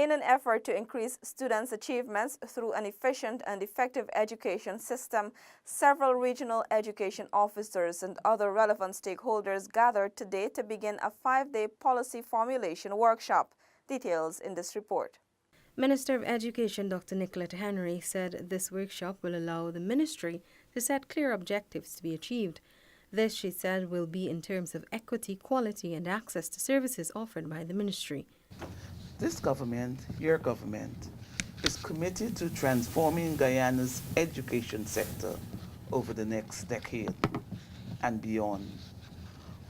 In an effort to increase students' achievements through an efficient and effective education system, several regional education officers and other relevant stakeholders gathered today to begin a 5-day policy formulation workshop. Details in this report. Minister of Education Dr. NICOLETTE said this workshop will allow the ministry to set clear objectives to be achieved. This, she said, will be in terms of equity, quality and access to services offered by the ministry. This government, your government, is committed to transforming Guyana's education sector over the next decade and beyond.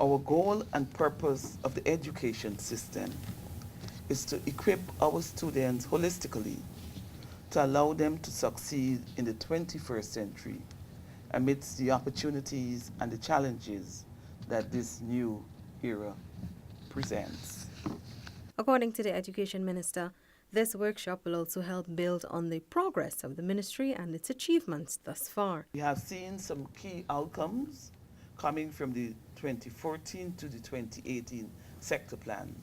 Our goal and purpose of the education system is to equip our students holistically to allow them to succeed in the 21st century amidst the opportunities and the challenges that this new era presents. According to the Education Minister, this workshop will also help build on the progress of the ministry and its achievements thus far. We have seen some key outcomes coming from the 2014 to the 2018 sector plan,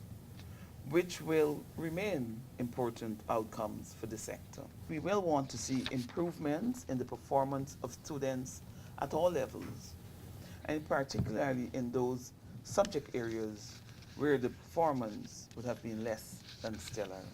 which will remain important outcomes for the sector. We will want to see improvements in the performance of students at all levels, and particularly in those subject areas where the performance would have been less than stellar.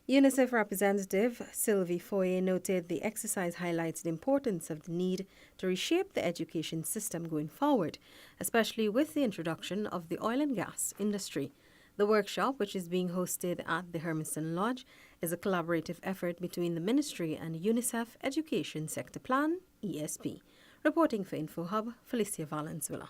UNICEF representative Sylvie Foyer noted the exercise highlights the importance of the need to reshape the education system going forward, especially with the introduction of the oil and gas industry. The workshop, which is being hosted at the Hermiston Lodge, is a collaborative effort between the Ministry and UNICEF Education Sector Plan, ESP. Reporting for InfoHub, FELECIA Valenzuela.